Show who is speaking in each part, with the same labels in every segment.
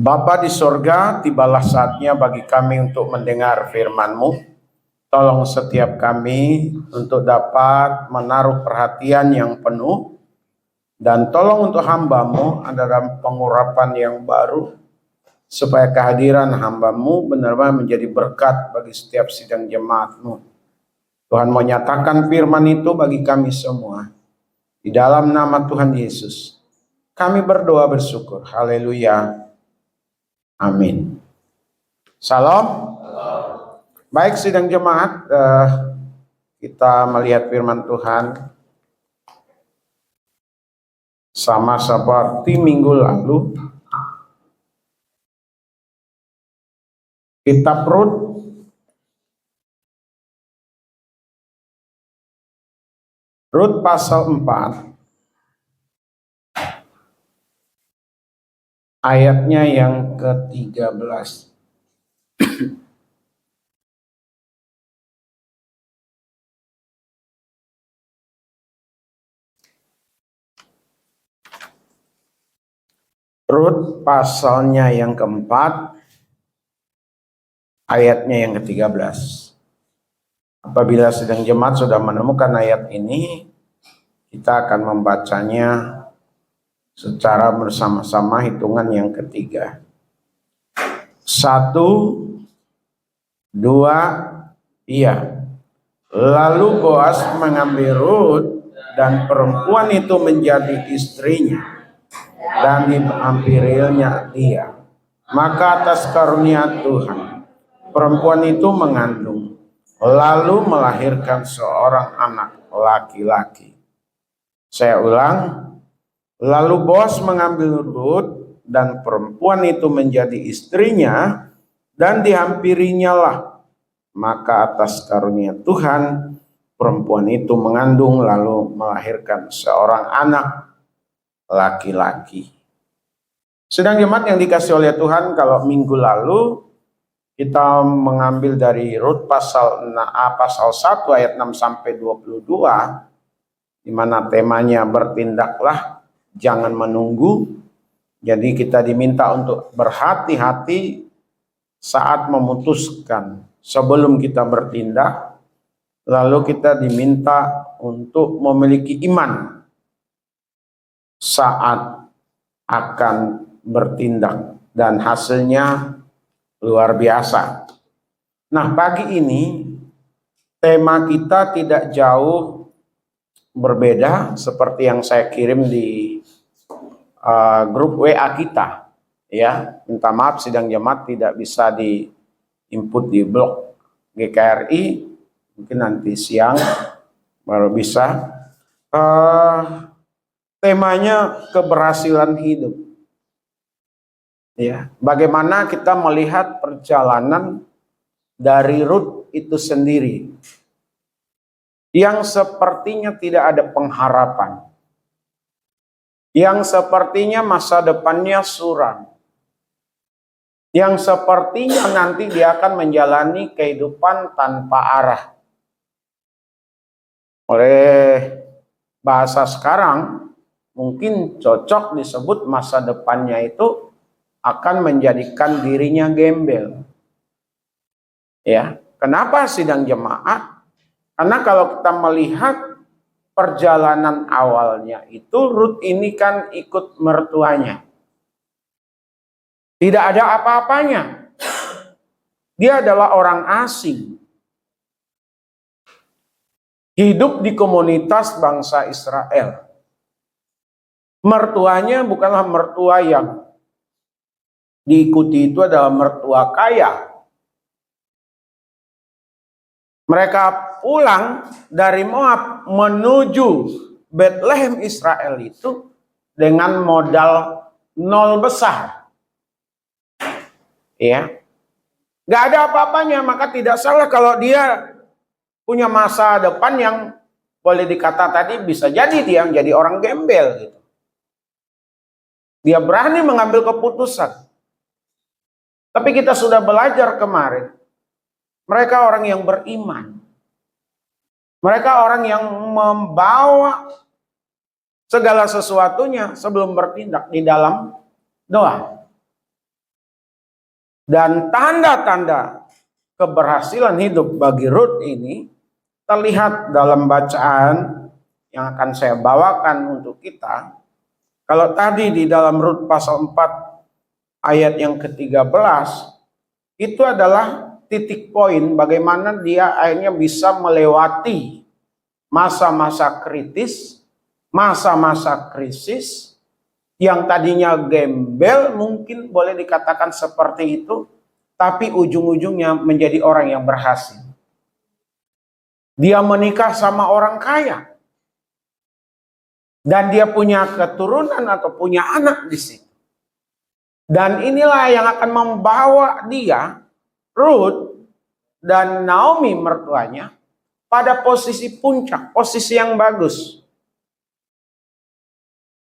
Speaker 1: Bapa di sorga, tibalah saatnya bagi kami untuk mendengar firman-Mu. Tolong setiap kami untuk dapat menaruh perhatian yang penuh. Dan tolong untuk hamba-Mu dalam pengurapan yang baru. Supaya kehadiran hamba-Mu benar-benar menjadi berkat bagi setiap sidang jemaat-Mu. Tuhan mau nyatakan firman itu bagi kami semua. Di dalam nama Tuhan Yesus. Kami berdoa bersyukur. Haleluya. Amin. Salam. Baik sidang jemaat, kita melihat firman Tuhan sama seperti minggu lalu. Kitab Rut pasal 4 ayatnya yang ke-13. Rut pasalnya yang keempat, ayatnya yang ke-13. Apabila sedang jemaat sudah menemukan ayat ini, kita akan membacanya secara bersama-sama hitungan yang ketiga. 1, 2, iya. Lalu Boas mengambil Rut dan perempuan itu menjadi istrinya. Dan dihampirinya dia. Maka atas karunia Tuhan, perempuan itu mengandung, lalu melahirkan seorang anak laki-laki. Saya ulang, lalu Boas mengambil Rut dan perempuan itu menjadi istrinya, dan dihampirinya lah. Maka atas karunia Tuhan, perempuan itu mengandung lalu melahirkan seorang anak laki-laki. Sedang jemaat yang dikasih oleh Tuhan, kalau minggu lalu kita mengambil dari Rut pasal 1 ayat 6 sampai 22, di mana temanya bertindaklah, jangan menunggu. Jadi kita diminta untuk berhati-hati saat memutuskan sebelum kita bertindak. Lalu kita diminta untuk memiliki iman saat akan bertindak, dan hasilnya luar biasa. Nah, pagi ini tema kita tidak jauh berbeda seperti yang saya kirim di grup WA kita. Ya, minta maaf sidang jemaat tidak bisa di input di blog GKRI, mungkin nanti siang baru bisa. Temanya keberhasilan hidup. Ya, bagaimana kita melihat perjalanan dari Rut itu sendiri, yang sepertinya tidak ada pengharapan, yang sepertinya masa depannya suram, yang sepertinya nanti dia akan menjalani kehidupan tanpa arah. Oleh bahasa sekarang, mungkin cocok disebut masa depannya itu akan menjadikan dirinya gembel. Ya, kenapa sidang jemaat? Karena kalau kita melihat perjalanan awalnya itu, Rut ini kan ikut mertuanya. Tidak ada apa-apanya. Dia adalah orang asing. Hidup di komunitas bangsa Israel. Mertuanya bukanlah mertua yang diikuti, itu adalah mertua kaya. Mereka pulang dari Moab menuju Bethlehem Israel itu dengan modal nol besar. Ya. Gak ada apa-apanya, maka tidak salah kalau dia punya masa depan yang boleh dikata tadi bisa jadi dia menjadi orang gembel gitu. Dia berani mengambil keputusan. Tapi kita sudah belajar kemarin, mereka orang yang beriman. Mereka orang yang membawa segala sesuatunya sebelum bertindak di dalam doa. Dan tanda-tanda keberhasilan hidup bagi Rut ini terlihat dalam bacaan yang akan saya bawakan untuk kita. Kalau tadi di dalam Rut pasal 4 ayat yang ke-13, itu adalah titik poin bagaimana dia akhirnya bisa melewati masa-masa kritis, masa-masa krisis, yang tadinya gembel mungkin boleh dikatakan seperti itu, tapi ujung-ujungnya menjadi orang yang berhasil. Dia menikah sama orang kaya. Dan dia punya keturunan atau punya anak di situ. Dan inilah yang akan membawa dia, Ruth dan Naomi mertuanya, pada posisi puncak, posisi yang bagus.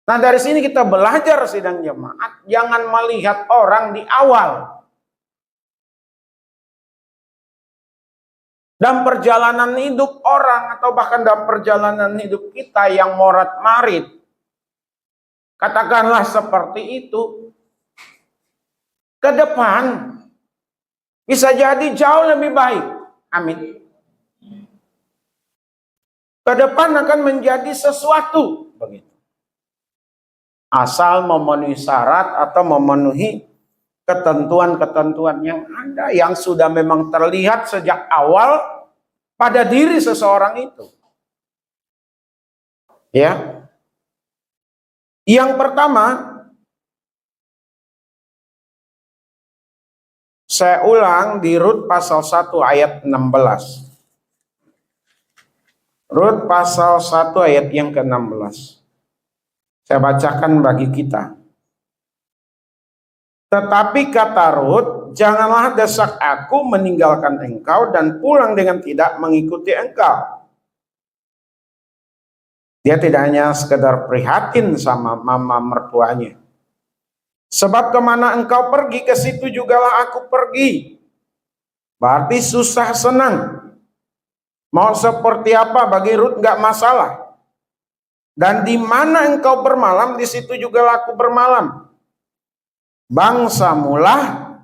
Speaker 1: Nah, dari sini kita belajar sidang jemaat, jangan melihat orang di awal. Dan perjalanan hidup orang atau bahkan dalam perjalanan hidup kita yang morat-marit, katakanlah seperti itu, ke depan bisa jadi jauh lebih baik. Amin. Ke depan akan menjadi sesuatu begitu. Asal memenuhi syarat atau memenuhi ketentuan-ketentuan yang ada, yang sudah memang terlihat sejak awal pada diri seseorang itu. Ya. Yang pertama, saya ulang di Rut pasal 1 ayat 16. Rut pasal 1 ayat yang ke-16. Saya bacakan bagi kita. Tetapi kata Rut, janganlah desak aku meninggalkan engkau dan pulang dengan tidak mengikuti engkau. Dia tidak hanya sekedar prihatin sama mama mertuanya. Sebab kemana engkau pergi, ke situ jugalah aku pergi. Berarti susah senang. Mau seperti apa bagi Rut nggak masalah. Dan di mana engkau bermalam, di situ jugalah aku bermalam. Bangsamu lah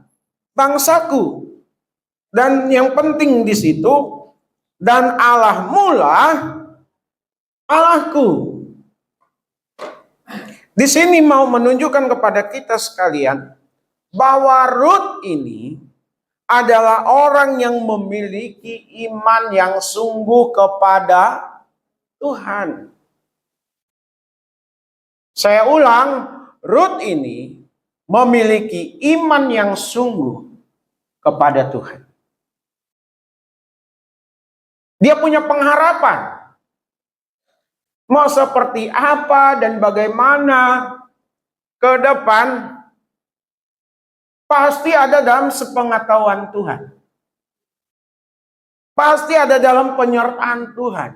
Speaker 1: bangsaku. Dan yang penting di situ, dan Allahmu lah Allahku. Di sini mau menunjukkan kepada kita sekalian bahwa Rut ini adalah orang yang memiliki iman yang sungguh kepada Tuhan. Saya ulang, Rut ini memiliki iman yang sungguh kepada Tuhan. Dia punya pengharapan. Mau seperti apa dan bagaimana ke depan, pasti ada dalam sepengetahuan Tuhan. Pasti ada dalam penyertaan Tuhan.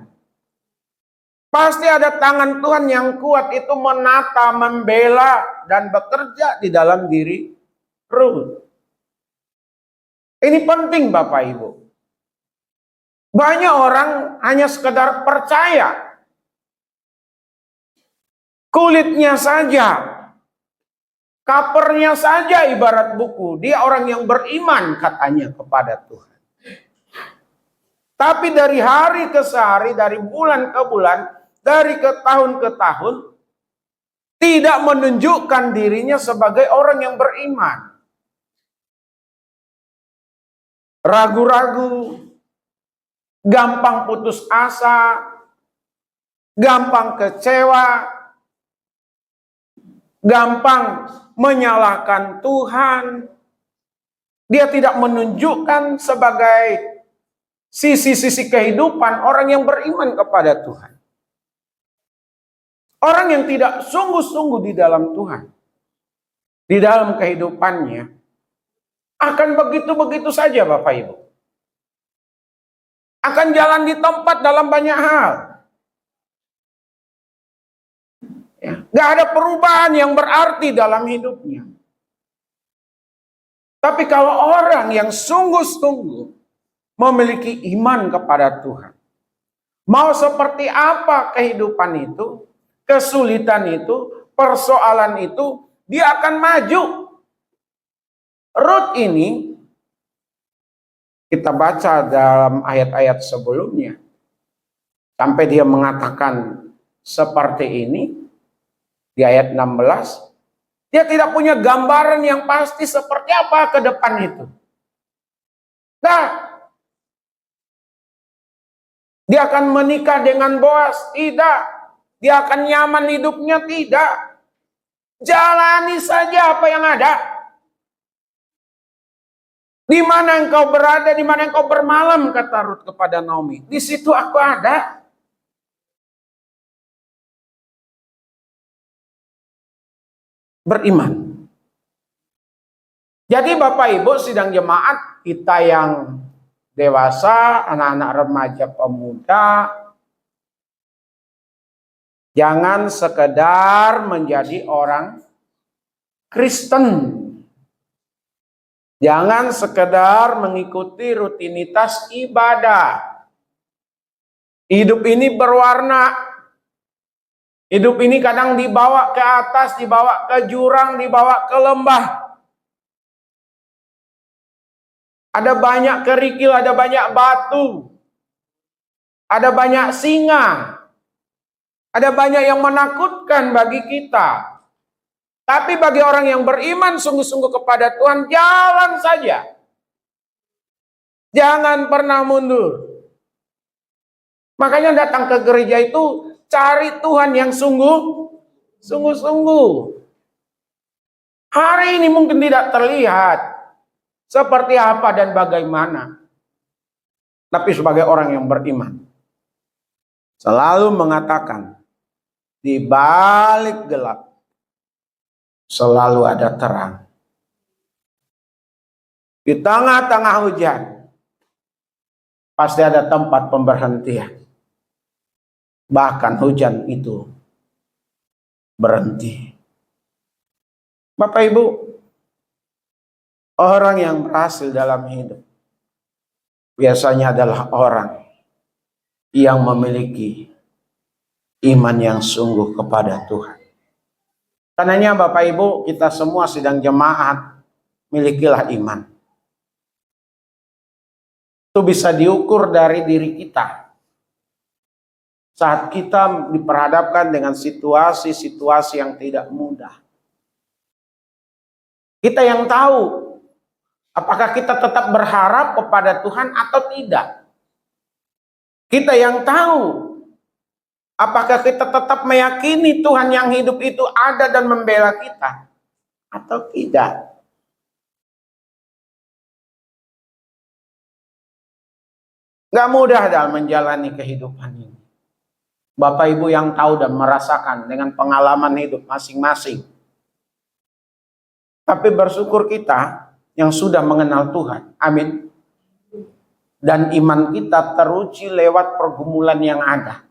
Speaker 1: Pasti ada tangan Tuhan yang kuat itu menata, membela, dan bekerja di dalam diri Rut. Ini penting Bapak Ibu. Banyak orang hanya sekedar percaya. Kulitnya saja, covernya saja ibarat buku. Dia orang yang beriman katanya kepada Tuhan. Tapi dari hari ke hari, dari bulan ke bulan, dari ke tahun, tidak menunjukkan dirinya sebagai orang yang beriman. Ragu-ragu, gampang putus asa, gampang kecewa, gampang menyalahkan Tuhan. Dia tidak menunjukkan sebagai sisi-sisi kehidupan orang yang beriman kepada Tuhan. Orang yang tidak sungguh-sungguh di dalam Tuhan, di dalam kehidupannya, akan begitu-begitu saja Bapak Ibu. Akan jalan di tempat dalam banyak hal. Ya, gak ada perubahan yang berarti dalam hidupnya. Tapi kalau orang yang sungguh-sungguh memiliki iman kepada Tuhan, mau seperti apa kehidupan itu, kesulitan itu, persoalan itu, dia akan maju. Rut Lot ini kita baca dalam ayat-ayat sebelumnya sampai dia mengatakan seperti ini di ayat 16. Dia tidak punya gambaran yang pasti seperti apa ke depan itu. Nah, dia akan menikah dengan Boas? Tidak. Dia akan nyaman hidupnya? Tidak. Jalani saja apa yang ada. Di mana engkau berada, di mana engkau bermalam, kata Rut kepada Naomi. Di situ aku ada. Beriman. Jadi Bapak Ibu sidang jemaat, kita yang dewasa, anak-anak remaja, pemuda, jangan sekedar menjadi orang Kristen. Jangan sekedar mengikuti rutinitas ibadah. Hidup ini berwarna. Hidup ini kadang dibawa ke atas, dibawa ke jurang, dibawa ke lembah. Ada banyak kerikil, ada banyak batu. Ada banyak singa. Ada banyak yang menakutkan bagi kita. Tapi bagi orang yang beriman sungguh-sungguh kepada Tuhan, jalan saja. Jangan pernah mundur. Makanya datang ke gereja itu cari Tuhan yang sungguh-sungguh. Hari ini mungkin tidak terlihat seperti apa dan bagaimana. Tapi sebagai orang yang beriman, selalu mengatakan, di balik gelap selalu ada terang. Di tengah-tengah hujan pasti ada tempat pemberhentian. Bahkan hujan itu berhenti. Bapak Ibu, orang yang berhasil dalam hidup biasanya adalah orang yang memiliki iman yang sungguh kepada Tuhan. Karenanya Bapak Ibu, kita semua sidang jemaat, milikilah iman. Itu bisa diukur dari diri kita. Saat kita diperhadapkan dengan situasi-situasi yang tidak mudah. Kita yang tahu apakah kita tetap berharap kepada Tuhan atau tidak. Kita yang tahu apakah kita tetap meyakini Tuhan yang hidup itu ada dan membela kita atau tidak. Gak mudah dalam menjalani kehidupan ini. Bapak Ibu yang tahu dan merasakan dengan pengalaman hidup masing-masing. Tapi bersyukur kita yang sudah mengenal Tuhan. Amin. Dan iman kita teruji lewat pergumulan yang ada.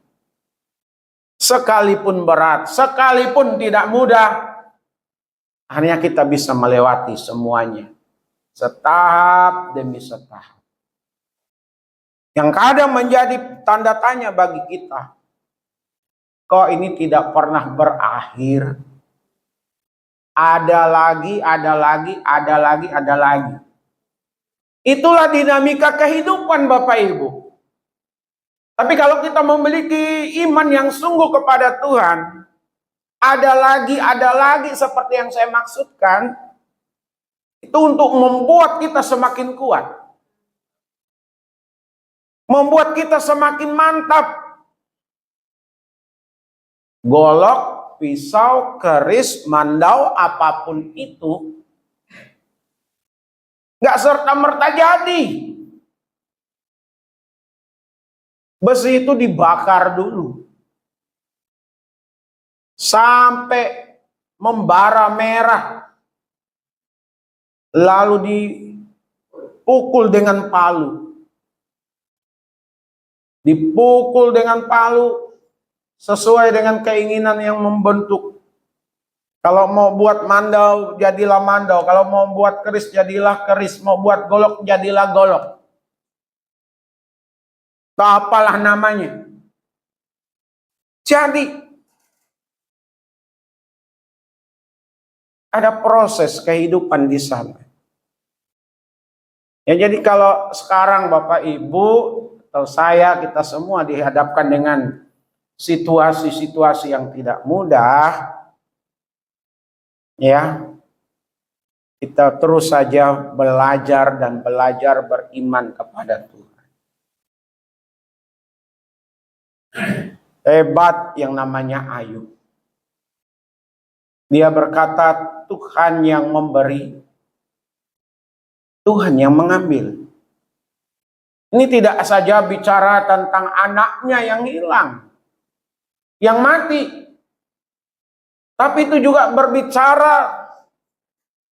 Speaker 1: Sekalipun berat, sekalipun tidak mudah, akhirnya kita bisa melewati semuanya. Setahap demi setahap. Yang kadang menjadi tanda tanya bagi kita. Kok ini tidak pernah berakhir? Ada lagi, ada lagi, ada lagi, ada lagi. Itulah dinamika kehidupan Bapak Ibu. Tapi kalau kita memiliki iman yang sungguh kepada Tuhan, ada lagi seperti yang saya maksudkan, itu untuk membuat kita semakin kuat. Membuat kita semakin mantap. Golok, pisau, keris, mandau, apapun itu, gak serta-merta jadi. Besi itu dibakar dulu. Sampai membara merah. Lalu dipukul dengan palu. Dipukul dengan palu sesuai dengan keinginan yang membentuk. Kalau mau buat mandau, jadilah mandau. Kalau mau buat keris, jadilah keris. Mau buat golok, jadilah golok. Tak apalah namanya. Jadi, ada proses kehidupan di sana. Ya, jadi kalau sekarang Bapak Ibu atau saya, kita semua dihadapkan dengan situasi-situasi yang tidak mudah, ya, kita terus saja belajar dan belajar beriman kepada Tuhan. Hebat yang namanya Ayub. Dia berkata, Tuhan yang memberi, Tuhan yang mengambil. Ini tidak saja bicara tentang anaknya yang hilang, yang mati, tapi itu juga berbicara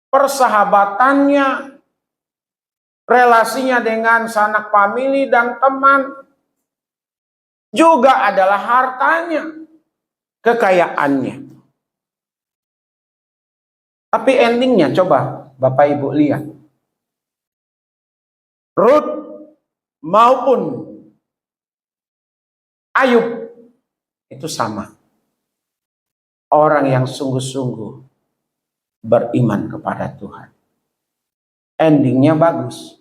Speaker 1: persahabatannya, relasinya dengan sanak famili dan teman, juga adalah hartanya, kekayaannya. Tapi endingnya coba Bapak Ibu lihat. Rut maupun Ayub itu sama. Orang yang sungguh-sungguh beriman kepada Tuhan. Endingnya bagus.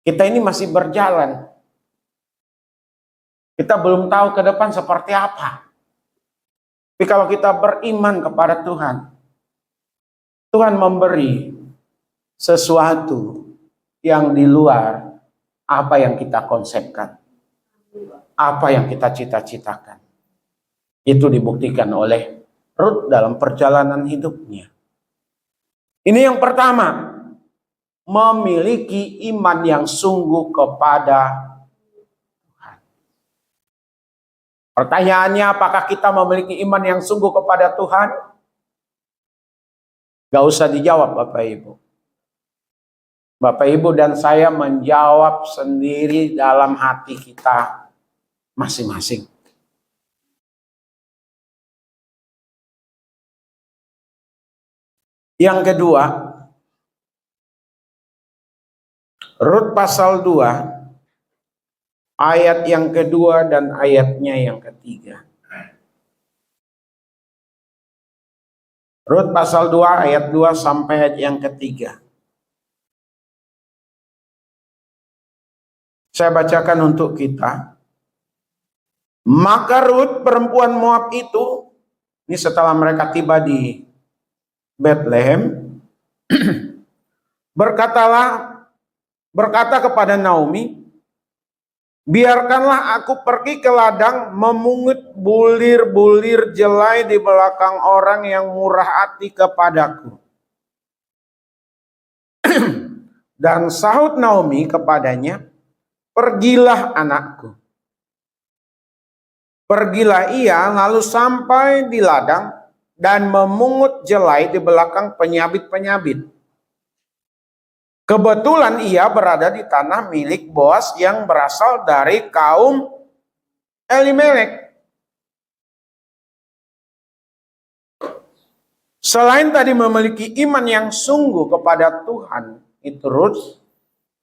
Speaker 1: Kita ini masih berjalan. Kita belum tahu ke depan seperti apa. Tapi kalau kita beriman kepada Tuhan, Tuhan memberi sesuatu yang di luar apa yang kita konsepkan, apa yang kita cita-citakan. Itu dibuktikan oleh Rut dalam perjalanan hidupnya. Ini yang pertama, memiliki iman yang sungguh kepada Tuhan. Pertanyaannya, apakah kita memiliki iman yang sungguh kepada Tuhan? Gak usah dijawab Bapak Ibu. Bapak Ibu dan saya menjawab sendiri dalam hati kita masing-masing. Yang kedua, Rut pasal 2, ayat yang kedua dan ayatnya yang ketiga. Rut pasal 2 ayat 2 sampai ayat yang ketiga. Saya bacakan untuk kita. Maka Rut perempuan Moab itu, ini setelah mereka tiba di Bethlehem, berkata kepada Naomi, biarkanlah aku pergi ke ladang memungut bulir-bulir jelai di belakang orang yang murah hati kepadaku. Dan sahut Naomi kepadanya, pergilah anakku. Pergilah ia lalu sampai di ladang dan memungut jelai di belakang penyabit-penyabit. Kebetulan ia berada di tanah milik Boas yang berasal dari kaum Elimelek. Selain tadi memiliki iman yang sungguh kepada Tuhan, itu Rut,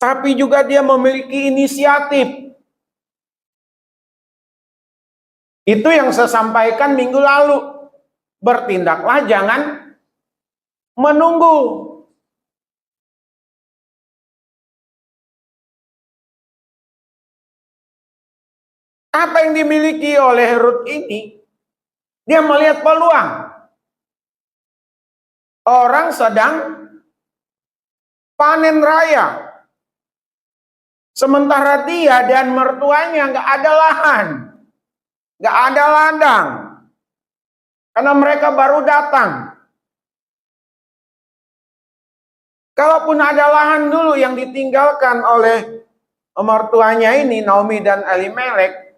Speaker 1: tapi juga dia memiliki inisiatif. Itu yang saya sampaikan minggu lalu. Bertindaklah, jangan menunggu. Apa yang dimiliki oleh Rut ini? Dia melihat peluang. Orang sedang panen raya. Sementara dia dan mertuanya nggak ada lahan. Nggak ada ladang. Karena mereka baru datang. Kalaupun ada lahan dulu yang ditinggalkan oleh mertuanya ini, Naomi dan Elimelek,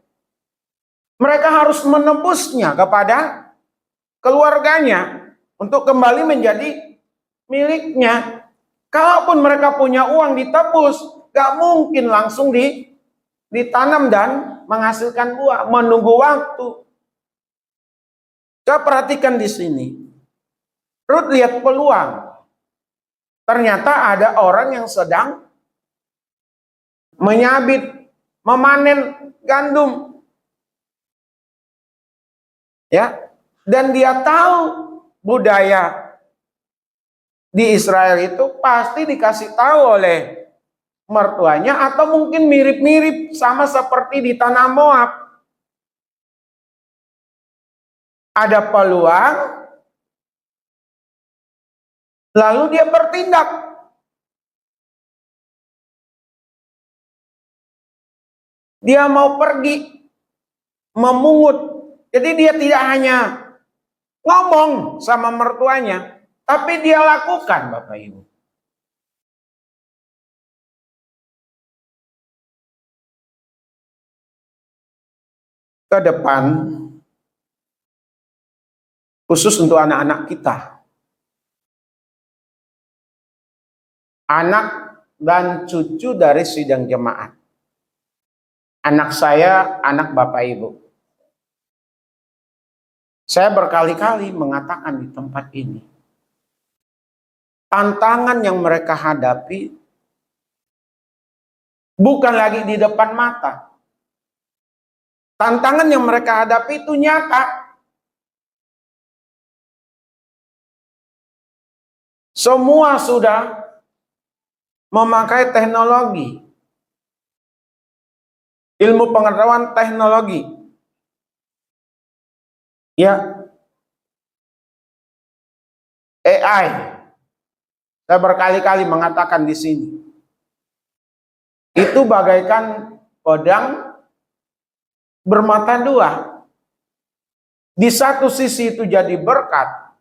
Speaker 1: mereka harus menebusnya kepada keluarganya untuk kembali menjadi miliknya. Kalaupun mereka punya uang ditebus, gak mungkin langsung ditanam dan menghasilkan buah, menunggu waktu. Coba perhatikan di sini. Rut lihat peluang. Ternyata ada orang yang sedang menyabit, memanen gandum. Ya, dan dia tahu budaya di Israel itu pasti dikasih tahu oleh mertuanya, atau mungkin mirip-mirip sama seperti di tanah Moab. Ada peluang, lalu dia bertindak. Dia mau pergi memungut. Jadi dia tidak hanya ngomong sama mertuanya, tapi dia lakukan, Bapak Ibu. Ke depan, khusus untuk anak-anak kita, anak dan cucu dari sidang jemaat, anak saya, anak Bapak Ibu. Saya berkali-kali mengatakan di tempat ini, tantangan yang mereka hadapi bukan lagi di depan mata. Tantangan yang mereka hadapi itu nyata. Semua sudah memakai teknologi, ilmu pengetahuan teknologi. Ya, AI. Saya berkali-kali mengatakan di sini, itu bagaikan pedang bermata dua. Di satu sisi itu jadi berkat,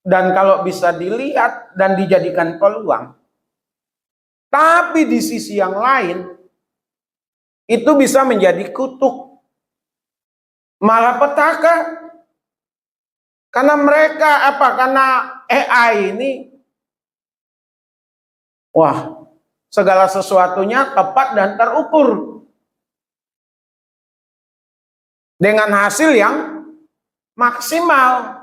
Speaker 1: dan kalau bisa dilihat dan dijadikan peluang. Tapi di sisi yang lain, itu bisa menjadi kutuk, malapetaka. Karena mereka karena AI ini, wah, segala sesuatunya tepat dan terukur. Dengan hasil yang maksimal.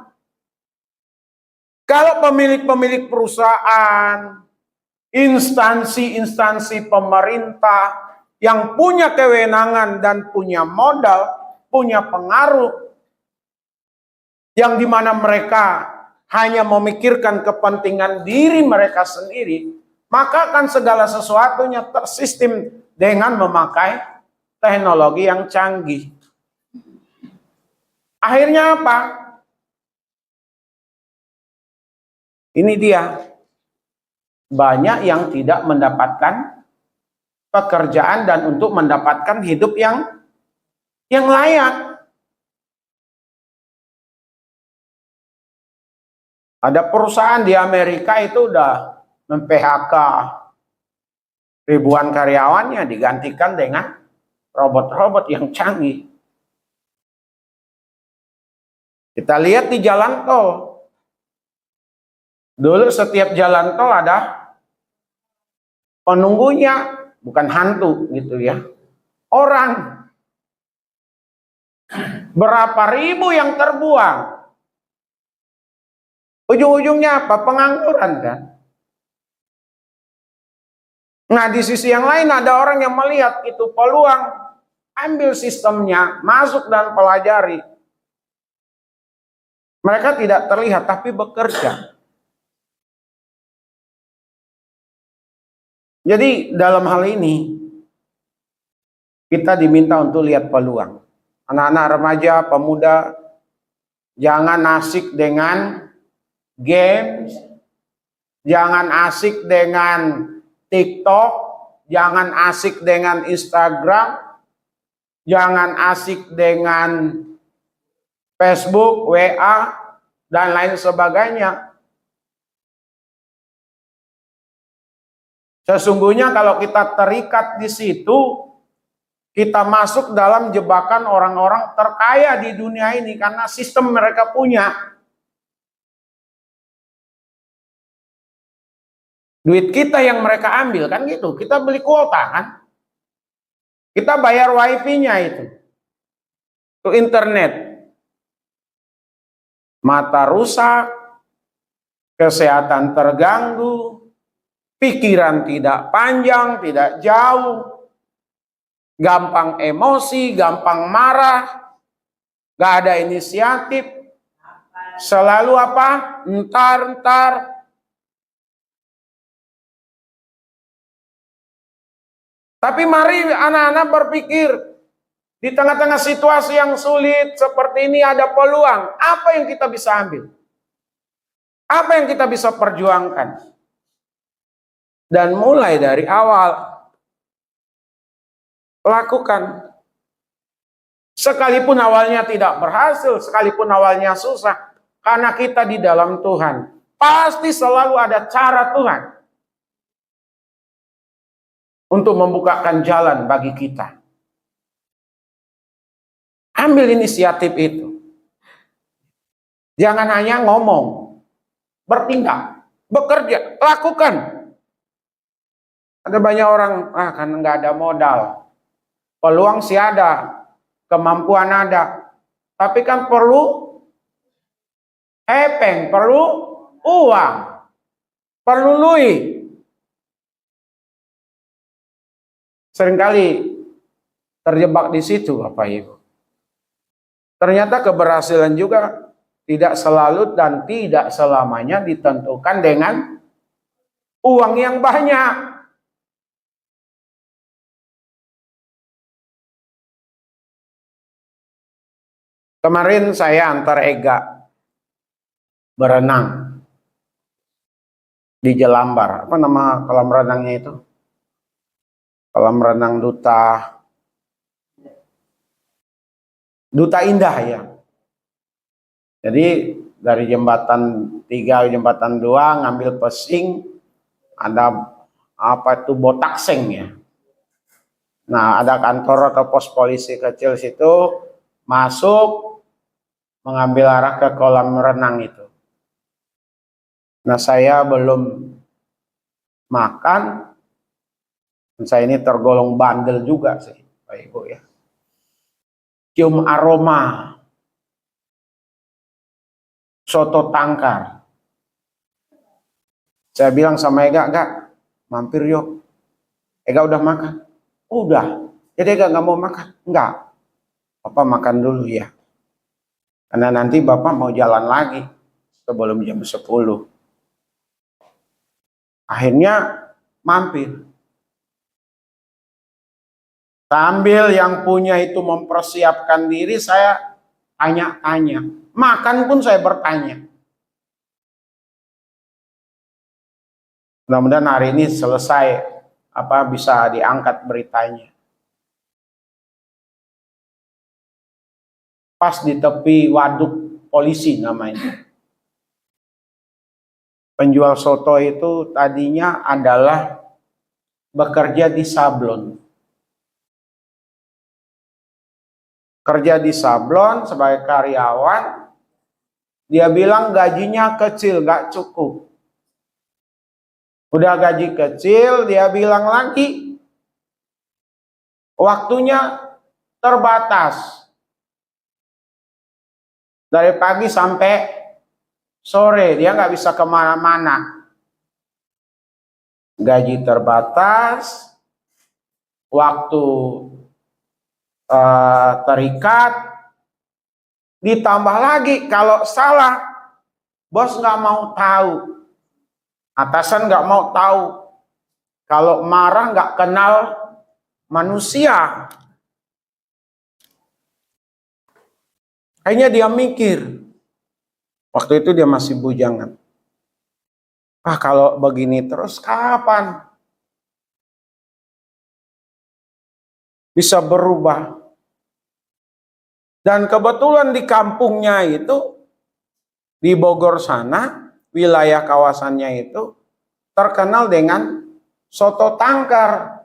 Speaker 1: Kalau pemilik-pemilik perusahaan, instansi-instansi pemerintah yang punya kewenangan dan punya modal, punya pengaruh, yang dimana mereka hanya memikirkan kepentingan diri mereka sendiri, maka akan segala sesuatunya tersistem dengan memakai teknologi yang canggih. Akhirnya apa? Ini dia. Banyak yang tidak mendapatkan pekerjaan dan untuk mendapatkan hidup yang layak. Ada perusahaan di Amerika itu udah mem-PHK ribuan karyawannya, digantikan dengan robot-robot yang canggih. Kita lihat di jalan tol. Dulu setiap jalan tol ada penunggunya, bukan hantu gitu ya. Orang. Berapa ribu yang terbuang. Ujung-ujungnya apa? Pengangguran kan. Nah, di sisi yang lain ada orang yang melihat itu peluang, ambil sistemnya, masuk dan pelajari. Mereka tidak terlihat tapi bekerja. Jadi dalam hal ini kita diminta untuk lihat peluang. Anak-anak remaja, pemuda, jangan asik dengan games, jangan asik dengan TikTok, jangan asik dengan Instagram, jangan asik dengan Facebook, WA, dan lain sebagainya. Sesungguhnya kalau kita terikat di situ, kita masuk dalam jebakan orang-orang terkaya di dunia ini karena sistem mereka punya. Duit kita yang mereka ambil kan gitu. Kita beli kuota kan. Kita bayar wifi-nya itu. Itu internet. Mata rusak, kesehatan terganggu, pikiran tidak panjang, tidak jauh, gampang emosi, gampang marah, gak ada inisiatif, selalu apa? Entar. Tapi mari anak-anak berpikir, di tengah-tengah situasi yang sulit seperti ini ada peluang. Apa yang kita bisa ambil? Apa yang kita bisa perjuangkan? Dan mulai dari awal, lakukan. Sekalipun awalnya tidak berhasil, sekalipun awalnya susah, karena kita di dalam Tuhan, pasti selalu ada cara Tuhan untuk membukakan jalan bagi kita. Ambil inisiatif itu. Jangan hanya ngomong, bertindak, bekerja, lakukan. Ada banyak orang, kan nggak ada modal. Peluang sih ada, kemampuan ada. Tapi kan perlu hepeng, perlu uang, perlu lui. Seringkali terjebak di situ, Bapak Ibu. Ternyata keberhasilan juga tidak selalu dan tidak selamanya ditentukan dengan uang yang banyak. Kemarin saya antar Ega berenang di Jelambar. Apa nama kolam renangnya itu? Kolam renang Duta Indah ya. Jadi dari jembatan 3, jembatan 2 ngambil pesing, ada apa itu botakseng ya. Nah, ada kantor atau pos polisi kecil situ, masuk mengambil arah ke kolam renang itu. Nah, saya belum makan. Saya ini tergolong bandel juga sih, Pak Ibu ya. Cium aroma soto tangkar. Saya bilang sama Ega, "Enggak, mampir yuk." Ega udah makan? Udah. Jadi Ega nggak mau makan? Enggak. Bapak makan dulu ya. Karena nanti Bapak mau jalan lagi sebelum jam 10. Akhirnya mampir. Sambil yang punya itu mempersiapkan diri, saya tanya-tanya. Makan pun saya bertanya. Mudah-mudahan hari ini selesai, bisa diangkat beritanya. Pas di tepi waduk polisi namanya. Penjual soto itu tadinya adalah bekerja di sablon. Kerja di sablon sebagai karyawan, dia bilang gajinya kecil, nggak cukup. Udah gaji kecil, dia bilang lagi waktunya terbatas. Dari pagi sampai sore, dia nggak bisa kemana-mana. Gaji terbatas, waktu terikat, ditambah lagi kalau salah, bos nggak mau tahu, atasan nggak mau tahu, kalau marah nggak kenal manusia. Akhirnya dia mikir, waktu itu dia masih bujangan. Kalau begini terus kapan bisa berubah? Dan kebetulan di kampungnya itu, di Bogor sana, wilayah kawasannya itu terkenal dengan soto tangkar.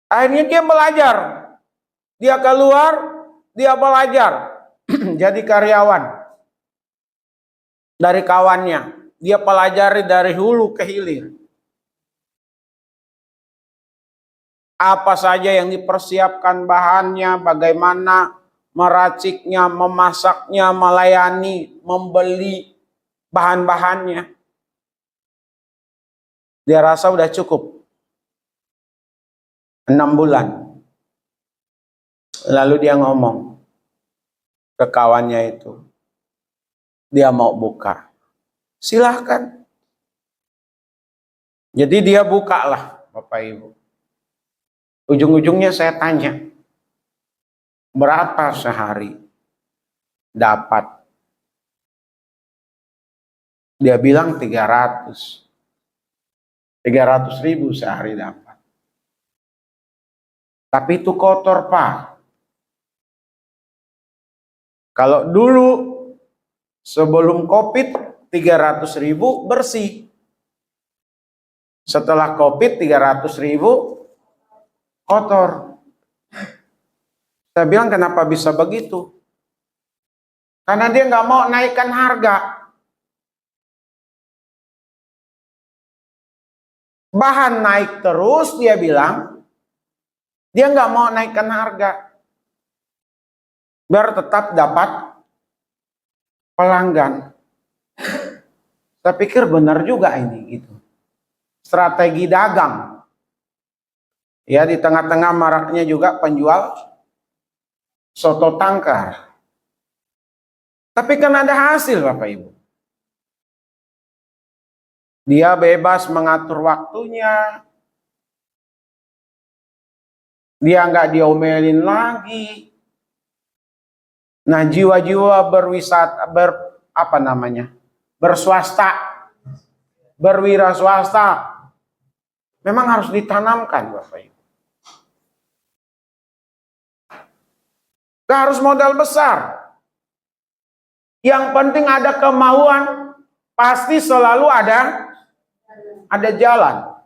Speaker 1: Akhirnya dia belajar. Dia keluar, dia belajar. Jadi karyawan. Dari kawannya. Dia pelajari dari hulu ke hilir. Apa saja yang dipersiapkan bahannya, bagaimana meraciknya, memasaknya, melayani, membeli bahan-bahannya. Dia rasa udah cukup. 6 bulan. Lalu dia ngomong ke kawannya itu. Dia mau buka. Silahkan. Jadi dia buka lah. Bapak Ibu. Ujung-ujungnya saya tanya, berapa sehari dapat? Dia bilang 300 ribu sehari dapat. Tapi itu kotor, Pak. Kalau dulu sebelum COVID 300 ribu bersih. Setelah COVID 300 ribu kotor. Saya bilang kenapa bisa begitu? Karena dia nggak mau naikkan harga. Bahan naik terus, dia bilang. Dia nggak mau naikkan harga. Biar tetap dapat pelanggan. Saya pikir benar juga ini gitu. Strategi dagang. Ya, di tengah-tengah maraknya juga penjual soto tangkar. Tapi kan ada hasil, Bapak Ibu. Dia bebas mengatur waktunya. Dia nggak diomelin lagi. Nah, jiwa-jiwa berwisata, berswasta, berwira swasta, memang harus ditanamkan, Bapak Ibu. Gak harus modal besar. Yang penting ada kemauan, pasti selalu ada jalan.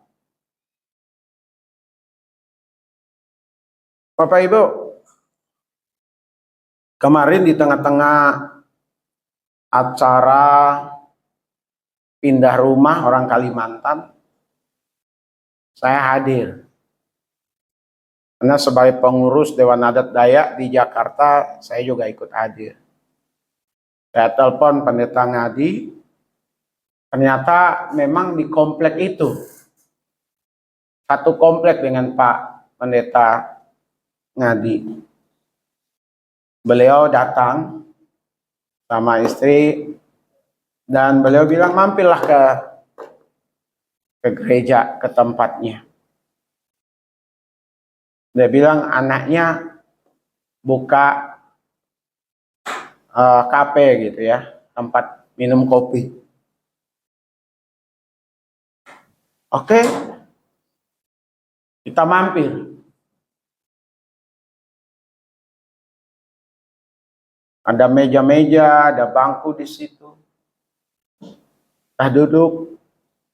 Speaker 1: Bapak Ibu, kemarin di tengah-tengah acara pindah rumah orang Kalimantan, saya hadir. Karena sebagai pengurus Dewan Adat Dayak di Jakarta, saya juga ikut hadir. Saya telepon Pendeta Ngadi, ternyata memang di komplek itu, satu komplek dengan Pak Pendeta Ngadi. Beliau datang sama istri, dan beliau bilang mampirlah ke gereja, ke tempatnya. Dia bilang anaknya buka kafe gitu ya, tempat minum kopi. Oke, kita mampir. Ada meja-meja, ada bangku di situ. Kita duduk,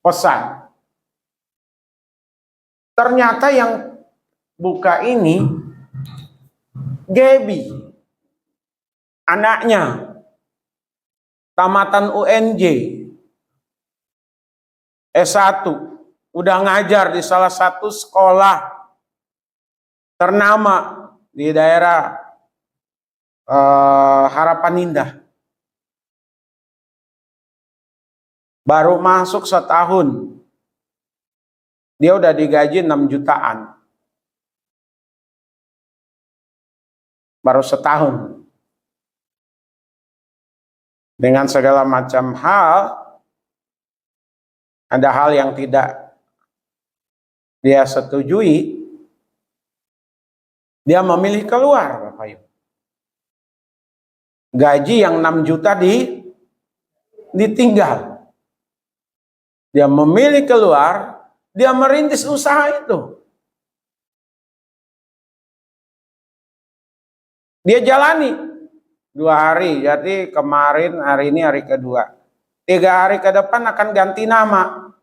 Speaker 1: pesan. Ternyata yang buka ini Gaby, anaknya, tamatan UNJ, S1, udah ngajar di salah satu sekolah ternama di daerah Harapan Indah. Baru masuk setahun, dia udah digaji 6 jutaan. Baru setahun. Dengan segala macam hal, ada hal yang tidak dia setujui, dia memilih keluar, Bapak Ibu. Gaji yang 6 juta ditinggal. Dia memilih keluar, dia merintis usaha itu. Dia jalani 2 hari, jadi kemarin, hari ini hari kedua. 3 hari ke depan akan ganti nama.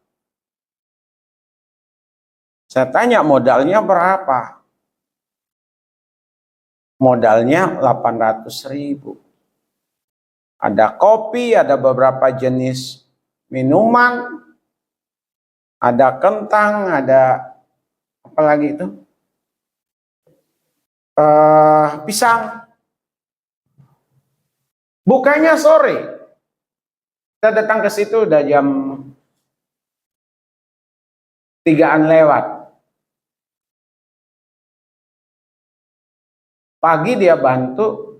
Speaker 1: Saya tanya modalnya berapa? Modalnya 800 ribu. Ada kopi, ada beberapa jenis minuman, ada kentang, ada apa lagi itu? Pisang. Bukanya sore. Kita datang ke situ udah jam 3-an lewat. Pagi dia bantu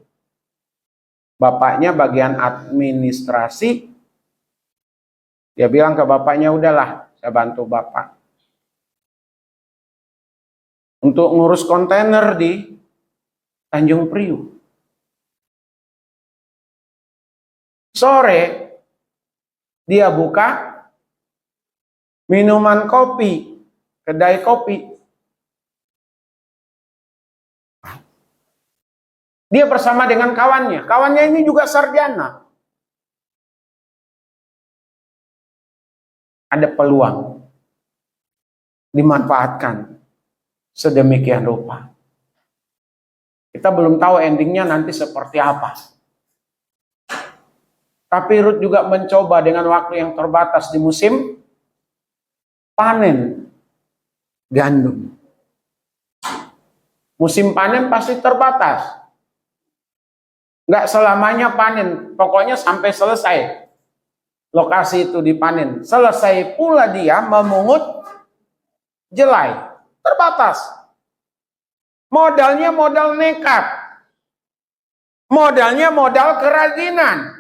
Speaker 1: bapaknya bagian administrasi. Dia bilang ke bapaknya, udahlah saya bantu bapak. untuk ngurus kontainer di Tanjung Priuk. Sore dia buka minuman kopi, kedai kopi. Dia bersama dengan kawannya. Kawannya ini juga sarjana. Ada peluang dimanfaatkan sedemikian rupa. Kita belum tahu endingnya nanti seperti apa. Tapi Ruth juga mencoba dengan waktu yang terbatas di musim panen gandum. Musim panen pasti terbatas. Nggak selamanya panen, pokoknya sampai selesai lokasi itu dipanen. Selesai pula dia memungut jelai, terbatas. Modalnya modal nekat. Modalnya modal kerajinan.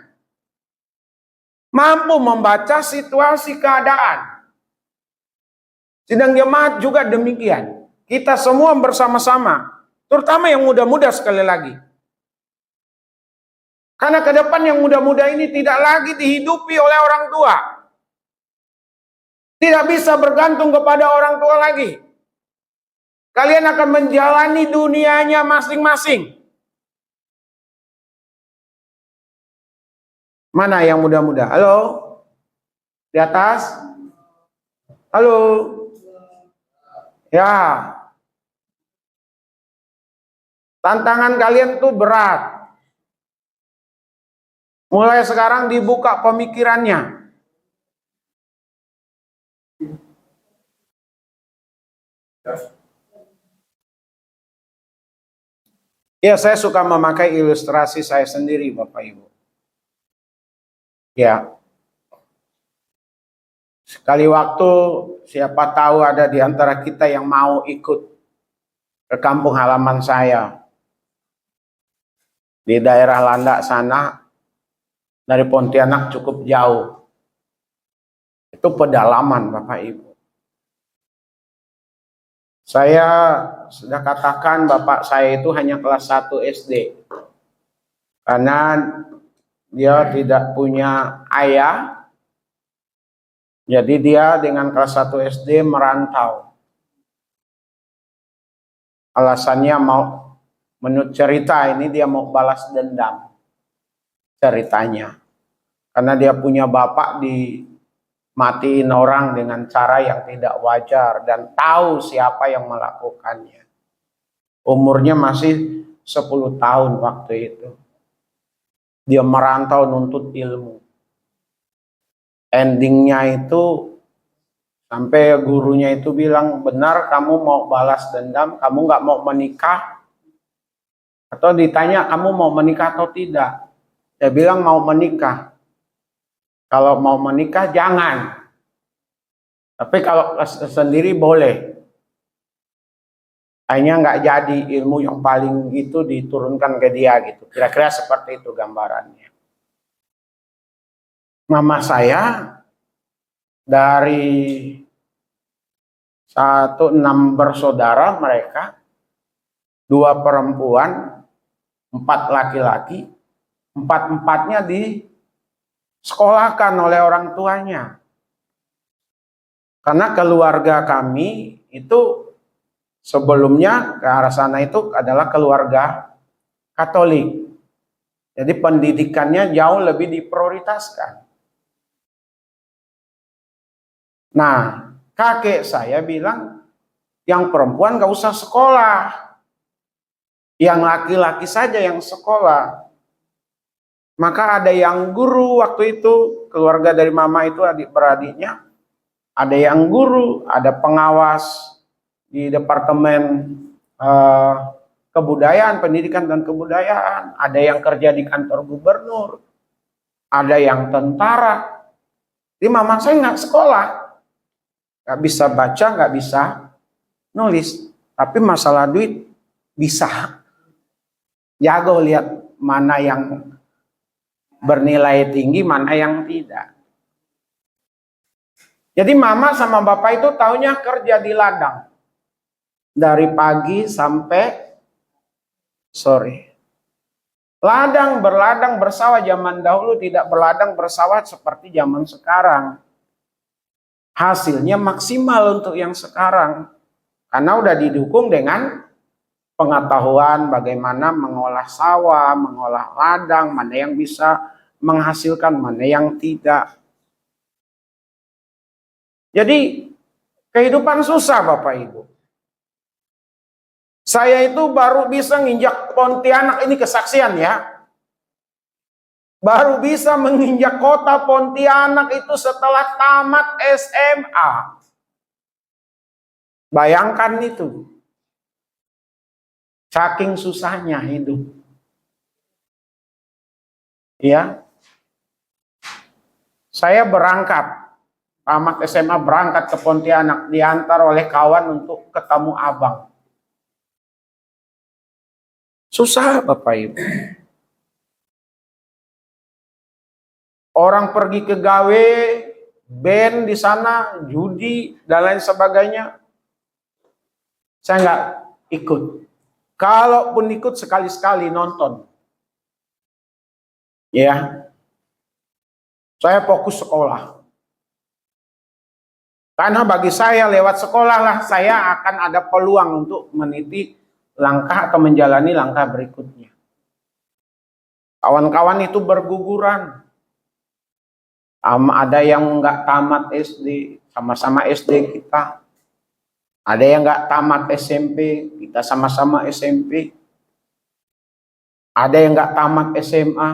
Speaker 1: Mampu membaca situasi keadaan. Sidang jemaat juga demikian. Kita semua bersama-sama, terutama yang muda-muda sekali lagi. Karena ke depan yang muda-muda ini tidak lagi dihidupi oleh orang tua. Tidak bisa bergantung kepada orang tua lagi. Kalian akan menjalani dunianya masing-masing. Mana yang muda-muda? Halo? Di atas? Halo? Ya. Tantangan kalian tuh berat. Mulai sekarang dibuka pemikirannya. Ya, saya suka memakai ilustrasi saya sendiri, Bapak Ibu. Ya. Sekali waktu, siapa tahu ada di antara kita yang mau ikut ke kampung halaman saya. Di daerah Landak sana, dari Pontianak cukup jauh. Itu pedalaman, Bapak Ibu. Saya sudah katakan bapak saya itu hanya kelas 1 SD. Karena dia tidak punya ayah. Jadi dia dengan kelas 1 SD merantau. Alasannya menurut cerita ini dia mau balas dendam. Ceritanya. Karena dia punya bapak dimatiin orang dengan cara yang tidak wajar dan tahu siapa yang melakukannya. Umurnya masih 10 tahun waktu itu. Dia merantau nuntut ilmu. Endingnya itu sampai gurunya itu bilang, benar kamu mau balas dendam, kamu nggak mau menikah? Atau ditanya kamu mau menikah atau tidak? Dia bilang mau menikah. Kalau mau menikah jangan. Tapi kalau sendiri boleh. Hanya nggak jadi ilmu yang paling itu diturunkan ke dia gitu. Kira-kira seperti itu gambarannya. Mama saya dari 6 bersaudara mereka, 2 perempuan, 4 laki-laki, 4-empatnya disekolahkan oleh orang tuanya. Karena keluarga kami itu sebelumnya ke arah sana itu adalah keluarga Katolik. Jadi pendidikannya jauh lebih diprioritaskan. Nah, kakek saya bilang, yang perempuan gak usah sekolah. Yang laki-laki saja yang sekolah. Maka ada yang guru waktu itu, keluarga dari mama itu adik-beradiknya. Ada yang guru, ada pengawas di Departemen Kebudayaan, Pendidikan dan Kebudayaan. Ada yang kerja di kantor gubernur. Ada yang tentara. Jadi mama saya nggak sekolah. Nggak bisa baca, nggak bisa nulis. Tapi masalah duit bisa. Jago lihat mana yang bernilai tinggi, mana yang tidak. Jadi mama sama bapak itu taunya kerja di ladang. dari pagi sampai sore. Ladang berladang bersawah zaman dahulu tidak berladang bersawah seperti zaman sekarang. Hasilnya maksimal untuk yang sekarang. Karena udah didukung dengan pengetahuan bagaimana mengolah sawah, mengolah ladang, mana yang bisa menghasilkan, mana yang tidak. Jadi kehidupan susah Bapak Ibu. Saya itu baru bisa nginjak Pontianak, ini kesaksian ya. Baru bisa menginjak kota Pontianak itu setelah tamat SMA. Bayangkan itu. Saking susahnya hidup. Ya. Saya berangkat, tamat SMA berangkat ke Pontianak, diantar oleh kawan untuk ketemu abang. Susah Bapak Ibu. Orang pergi ke gawe, band di sana, judi, dan lain sebagainya. Saya nggak ikut. Kalaupun ikut sekali-sekali nonton. Ya. Saya fokus sekolah. Karena bagi saya lewat sekolah lah saya akan ada peluang untuk meniti langkah atau menjalani langkah berikutnya. Kawan-kawan itu berguguran. Ada yang nggak tamat SD, sama-sama SD kita. Ada yang nggak tamat SMP, kita sama-sama SMP. Ada yang nggak tamat SMA,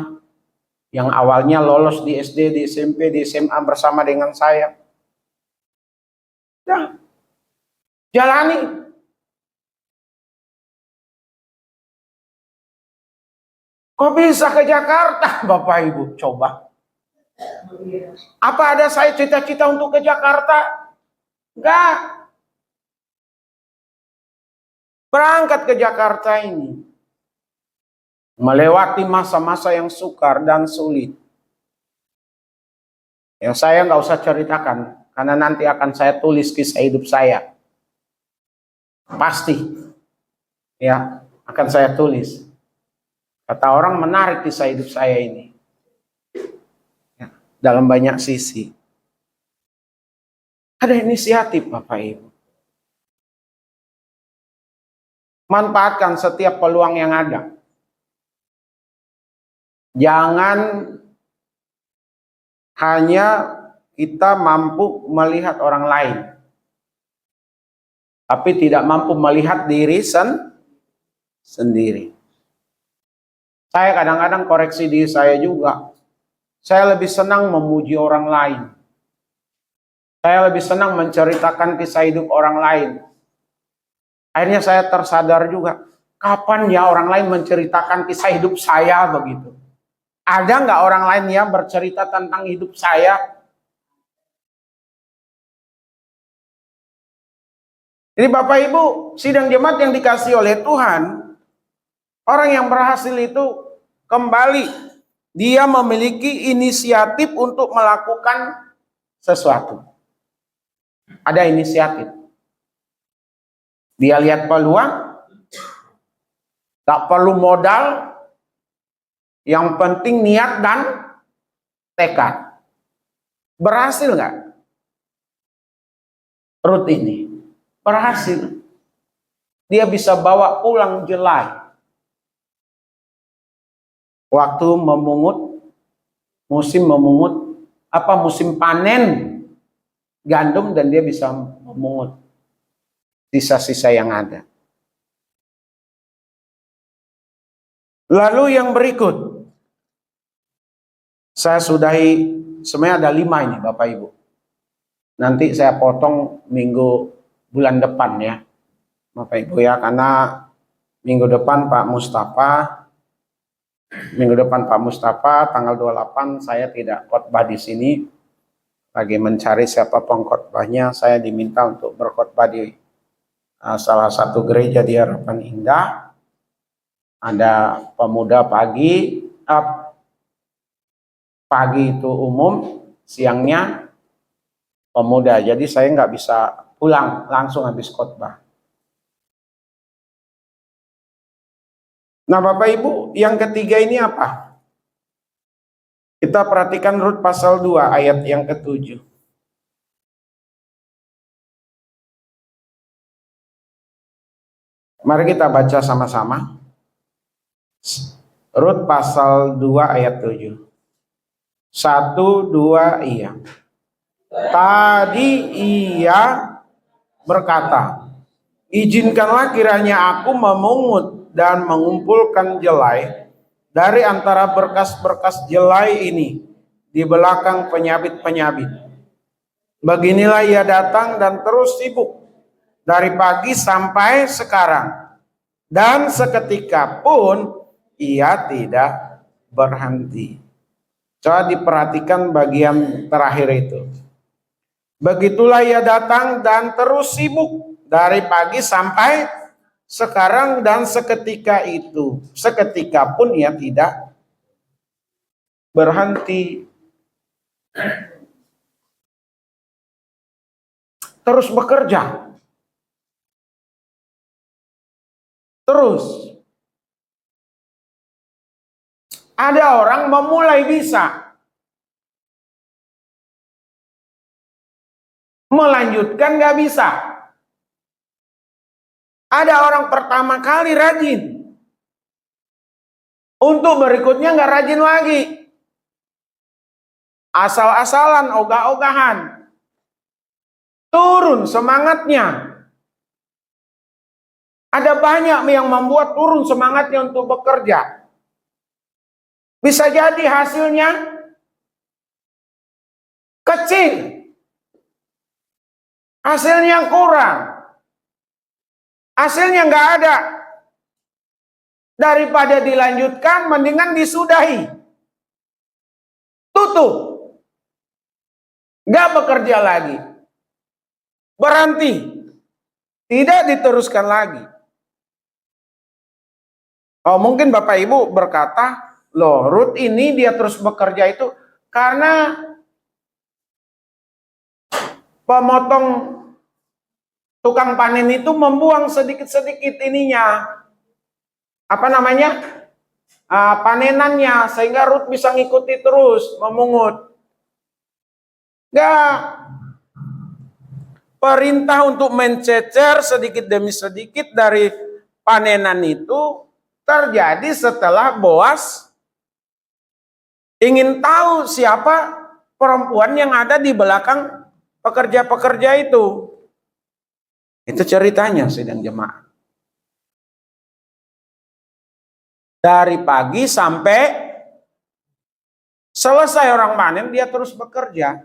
Speaker 1: yang awalnya lolos di SD, di SMP, di SMA bersama dengan saya. Ya, jalani. Kok bisa ke Jakarta, Bapak Ibu? Coba. Apa ada saya cita-cita untuk ke Jakarta? Enggak. Berangkat ke Jakarta ini. Melewati masa-masa yang sukar dan sulit. Yang saya nggak usah ceritakan. Karena nanti akan saya tulis kisah hidup saya. Pasti. Ya, akan saya tulis. Kata orang menarik kisah hidup saya ini. Ya, dalam banyak sisi. Ada inisiatif Bapak Ibu. Manfaatkan setiap peluang yang ada. Jangan hanya kita mampu melihat orang lain. Tapi tidak mampu melihat diri sendiri. Saya kadang-kadang koreksi diri saya juga. Saya lebih senang memuji orang lain. Saya lebih senang menceritakan kisah hidup orang lain. Akhirnya saya tersadar juga. Kapan ya orang lain menceritakan kisah hidup saya begitu? Ada nggak orang lain yang bercerita tentang hidup saya? Jadi Bapak Ibu, sidang jemaat yang dikasih oleh Tuhan, orang yang berhasil itu kembali, dia memiliki inisiatif untuk melakukan sesuatu. Ada inisiatif. Dia lihat peluang, gak perlu modal, yang penting niat dan tekad. Berhasil nggak? Ruth ini berhasil. Dia bisa bawa pulang jelai. Waktu memungut, musim panen gandum, dan dia bisa memungut sisa-sisa yang ada. Lalu yang berikut, saya sudahi, sebenarnya ada 5 ini Bapak Ibu. Nanti saya potong bulan depan ya Bapak Ibu ya, karena minggu depan Pak Mustafa tanggal 28 saya tidak khotbah di sini, lagi mencari siapa pengkhotbahnya. Saya diminta untuk berkhotbah di salah satu gereja di Harapan Indah. Ada pemuda pagi itu umum, siangnya pemuda. Jadi saya nggak bisa pulang langsung habis khotbah. Nah Bapak Ibu, yang ketiga ini apa? Kita perhatikan Rut pasal 2 ayat yang ke-7. Mari kita baca sama-sama. Rut pasal 2 ayat 7. 1, 2, iya. Tadi ia berkata, izinkanlah kiranya aku memungut dan mengumpulkan jelai dari antara berkas-berkas jelai ini di belakang penyabit-penyabit. Beginilah ia datang dan terus sibuk dari pagi sampai sekarang, dan seketika pun ia tidak berhenti. Coba diperhatikan bagian terakhir itu. Begitulah ia datang dan terus sibuk dari pagi sampai sekarang, dan seketika itu, seketika pun ia tidak berhenti. Terus bekerja. Terus. Ada orang memulai bisa, melanjutkan nggak bisa. Ada orang pertama kali rajin, untuk berikutnya nggak rajin lagi. Asal-asalan, ogah-ogahan. Turun semangatnya. Ada banyak yang membuat turun semangatnya untuk bekerja. Bisa jadi hasilnya kecil. Hasilnya kurang. Hasilnya nggak ada. Daripada dilanjutkan, mendingan disudahi. Tutup. Nggak bekerja lagi. Berhenti. Tidak diteruskan lagi. Oh, mungkin Bapak Ibu berkata, loh, Rut ini dia terus bekerja itu karena pemotong tukang panen itu membuang sedikit-sedikit ininya, apa namanya, panenannya, sehingga Rut bisa ngikuti terus memungut. Enggak. Perintah untuk mencecer sedikit demi sedikit dari panenan itu terjadi setelah Boas ingin tahu siapa perempuan yang ada di belakang pekerja-pekerja itu. Itu ceritanya sidang jemaat. Dari pagi sampai selesai orang panen, dia terus bekerja.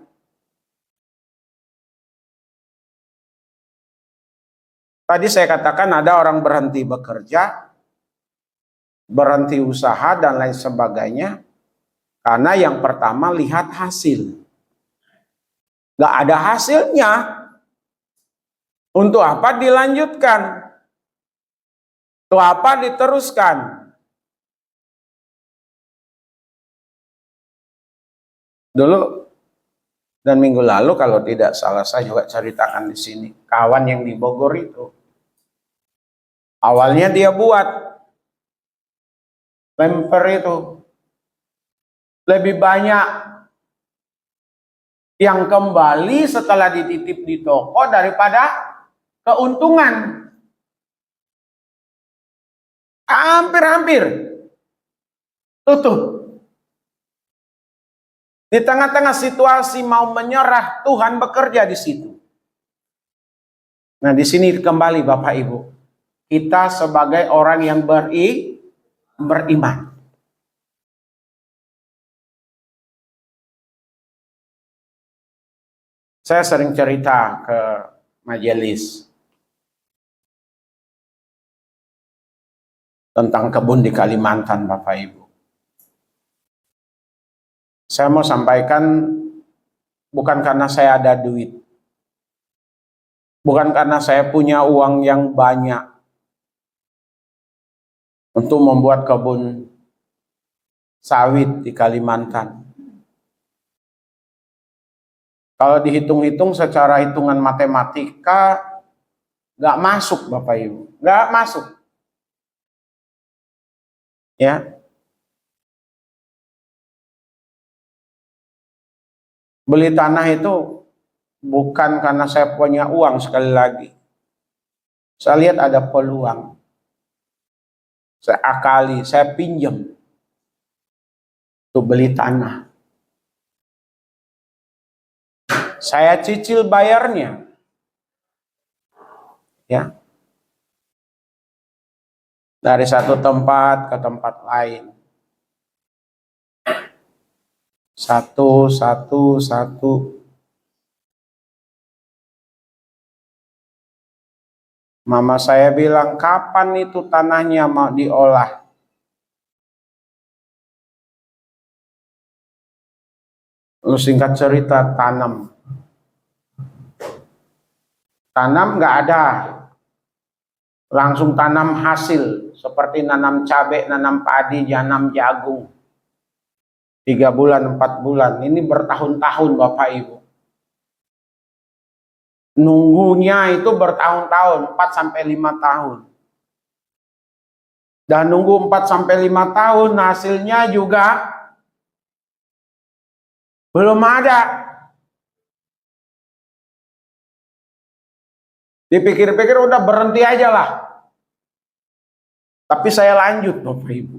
Speaker 1: Tadi saya katakan ada orang berhenti bekerja, berhenti usaha dan lain sebagainya, karena yang pertama lihat hasil. Gak ada hasilnya, untuk apa dilanjutkan? Untuk apa diteruskan? Dulu dan minggu lalu kalau tidak salah saya juga ceritakan di sini, kawan yang di Bogor itu, awalnya dia buat lemper itu, lebih banyak yang kembali setelah dititip di toko daripada keuntungan. Hampir-hampir tutup. Di tengah-tengah situasi mau menyerah, Tuhan bekerja di situ. Nah, di sini kembali Bapak Ibu, kita sebagai orang yang beriman. Saya sering cerita ke majelis tentang kebun di Kalimantan, Bapak Ibu. Saya mau sampaikan, bukan karena saya ada duit, bukan karena saya punya uang yang banyak untuk membuat kebun sawit di Kalimantan. Kalau dihitung-hitung secara hitungan matematika, nggak masuk Bapak Ibu, nggak masuk. Ya. Beli tanah itu bukan karena saya punya uang, sekali lagi. Saya lihat ada peluang. Saya akali, saya pinjam untuk beli tanah. Saya cicil bayarnya. Ya. Dari satu tempat ke tempat lain. Satu. Mama saya bilang, kapan itu tanahnya mau diolah? Lalu singkat cerita, tanam. Tanam nggak ada. Langsung tanam hasil. Seperti nanam cabai, nanam padi, nanam jagung. 3 bulan, 4 bulan. Ini bertahun-tahun Bapak Ibu. Nunggunya itu bertahun-tahun, 4 sampai 5 tahun. Dan nunggu 4 sampai 5 tahun, hasilnya juga belum ada. Dipikir-pikir udah berhenti aja lah. Tapi saya lanjut Bapak Ibu.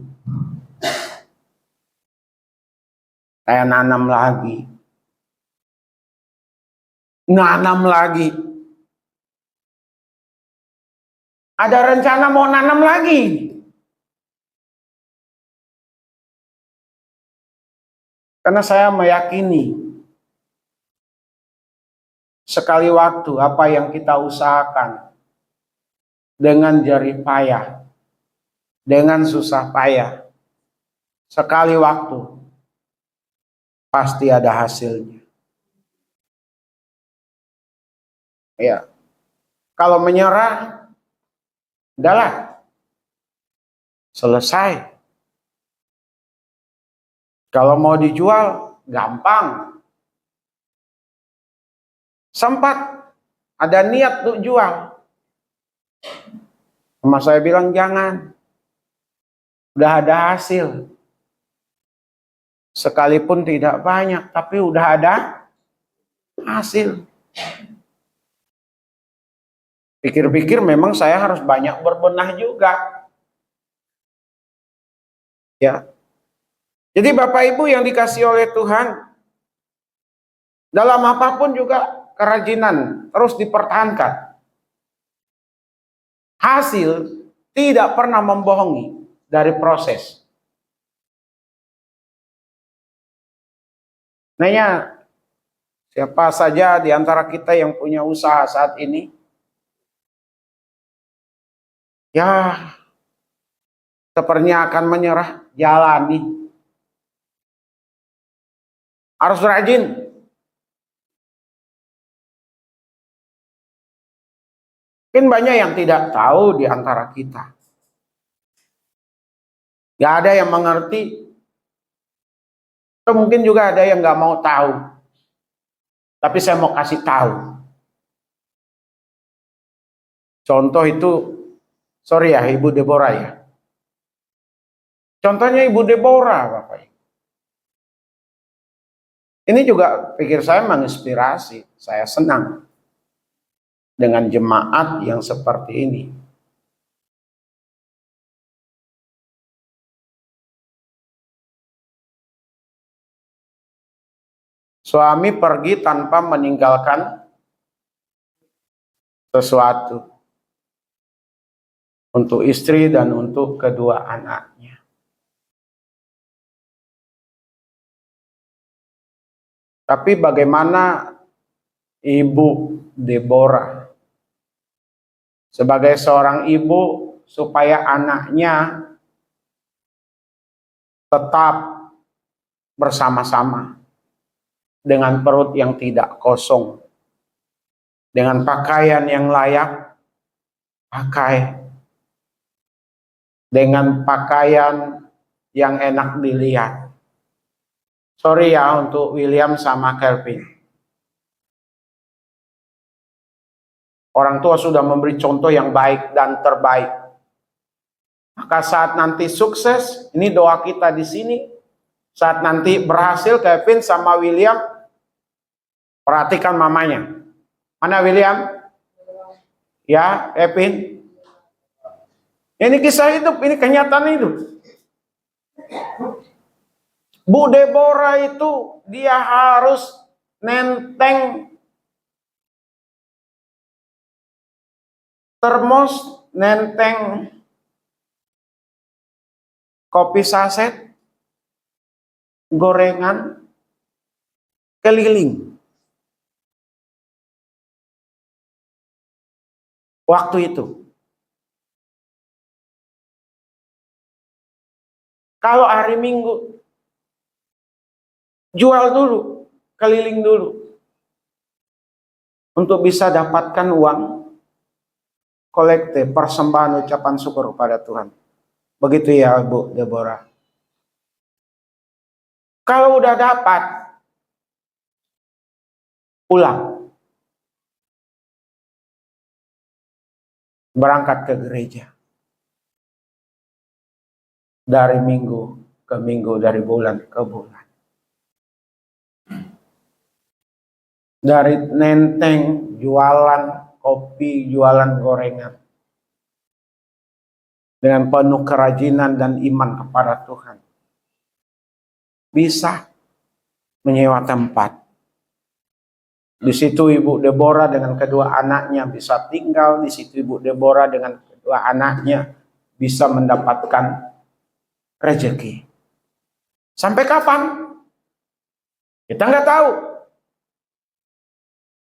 Speaker 1: Saya nanam lagi. Nanam lagi. Ada rencana mau nanam lagi. Karena saya meyakini sekali waktu apa yang kita usahakan dengan jerih payah, dengan susah payah, sekali waktu pasti ada hasilnya. Ya, kalau menyerah, udahlah, selesai. Kalau mau dijual, gampang. Sempat ada niat untuk jual. Sama saya bilang jangan. Udah ada hasil. Sekalipun tidak banyak, tapi udah ada hasil. Pikir-pikir memang saya harus banyak berbenah juga. Ya. Jadi Bapak Ibu yang dikasih oleh Tuhan, dalam apapun juga kerajinan terus dipertahankan. Hasil tidak pernah membohongi dari proses. Nanya, siapa saja di antara kita yang punya usaha saat ini? Ya, sepertinya akan menyerah, jalani. Harus rajin. Mungkin banyak yang tidak tahu di antara kita. Gak ada yang mengerti. Atau mungkin juga ada yang gak mau tahu. Tapi saya mau kasih tahu. Contoh itu, sorry ya, Ibu Deborah ya. Contohnya Ibu Deborah, Bapak Ibu. Ini juga pikir saya menginspirasi. Saya senang dengan jemaat yang seperti ini. Suami pergi tanpa meninggalkan sesuatu untuk istri dan untuk kedua anaknya. Tapi bagaimana Ibu Deborah sebagai seorang ibu supaya anaknya tetap bersama-sama dengan perut yang tidak kosong, dengan pakaian yang layak pakai, dengan pakaian yang enak dilihat. Sorry ya untuk William sama Kelvin. Orang tua sudah memberi contoh yang baik dan terbaik. Maka saat nanti sukses, ini doa kita di sini. Saat nanti berhasil Kevin sama William, perhatikan mamanya. Mana William? Ya, Kevin. Ini kisah hidup, ini kenyataan hidup. Bu Deborah itu dia harus nenteng termos, nenteng kopi saset, gorengan, keliling. Waktu itu. Kalau hari Minggu, jual dulu, keliling dulu. Untuk bisa dapatkan uang kolektif, persembahan ucapan syukur kepada Tuhan. Begitu ya Bu Deborah. Kalau udah dapat, pulang. Berangkat ke gereja. Dari minggu ke minggu, dari bulan ke bulan. Dari nenteng, jualan kopi, jualan gorengan. Dengan penuh kerajinan dan iman kepada Tuhan. Bisa menyewa tempat. Di situ Ibu Deborah dengan kedua anaknya bisa tinggal. Di situ Ibu Deborah dengan kedua anaknya bisa mendapatkan rezeki. Sampai kapan? Kita nggak tahu.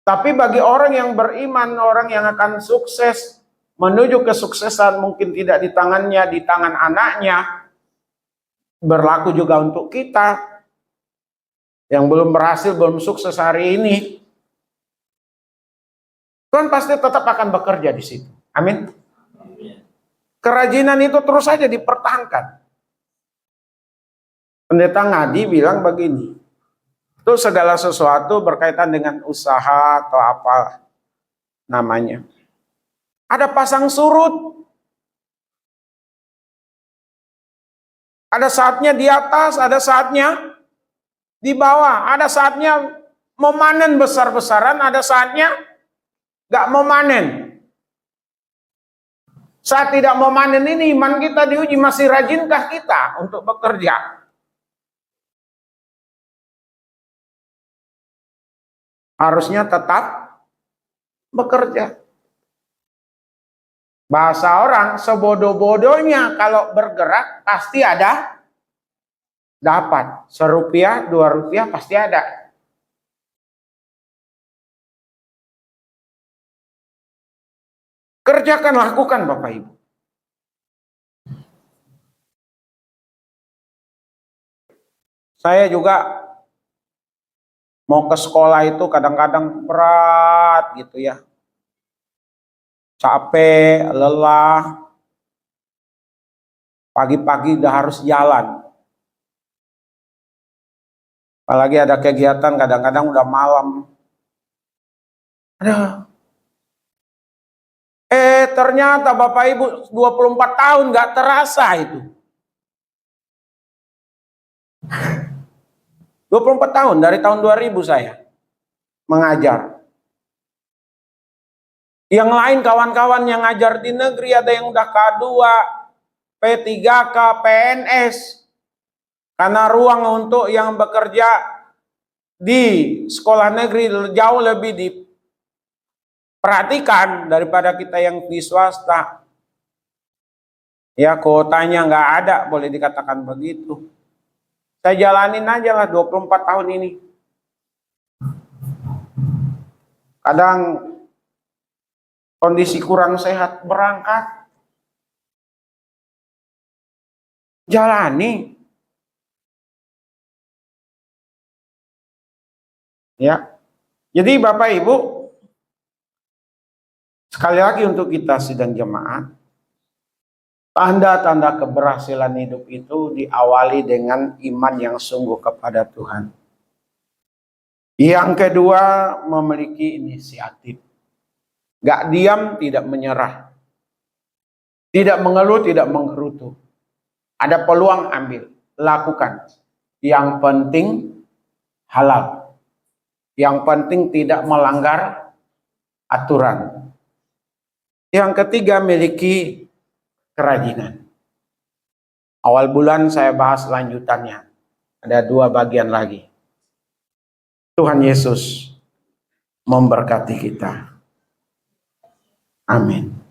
Speaker 1: Tapi bagi orang yang beriman, orang yang akan sukses, menuju kesuksesan mungkin tidak di tangannya, di tangan anaknya. Berlaku juga untuk kita yang belum berhasil, belum sukses hari ini. Tuhan pasti tetap akan bekerja di situ. Amin. Kerajinan itu terus saja dipertahankan. Pendeta Ngadi bilang begini, itu segala sesuatu berkaitan dengan usaha atau apa namanya. Ada pasang surut. Ada saatnya di atas, ada saatnya di bawah. Ada saatnya memanen besar-besaran, ada saatnya gak memanen. Saat tidak memanen ini iman kita diuji, masih rajinkah kita untuk bekerja? Harusnya tetap bekerja. Bahasa orang, sebodoh-bodohnya kalau bergerak pasti ada dapat. Serupiah, 2 rupiah pasti ada. Kerjakan, lakukan Bapak Ibu. Saya juga mau ke sekolah itu kadang-kadang berat gitu ya. Capek, lelah. Pagi-pagi udah harus jalan. Apalagi ada kegiatan kadang-kadang udah malam. Ternyata Bapak Ibu 24 tahun gak terasa itu. 24 tahun, dari tahun 2000 saya mengajar. Yang lain kawan-kawan yang ngajar di negeri ada yang udah K2, P3K, PNS. Karena ruang untuk yang bekerja di sekolah negeri jauh lebih diperhatikan daripada kita yang di swasta. Ya kuotanya nggak ada, boleh dikatakan begitu. Saya jalanin aja lah 24 tahun ini. Kadang kondisi kurang sehat, berangkat. Jalani. Ya. Jadi Bapak Ibu, sekali lagi untuk kita sidang jemaat, tanda-tanda keberhasilan hidup itu diawali dengan iman yang sungguh kepada Tuhan. Yang kedua, memiliki inisiatif. Gak diam, tidak menyerah. Tidak mengeluh, tidak menggerutu. Ada peluang, ambil, lakukan. Yang penting halal. Yang penting tidak melanggar aturan. Yang ketiga, miliki kerajinan. Awal bulan saya bahas lanjutannya. Ada 2 bagian lagi. Tuhan Yesus memberkati kita. Amin.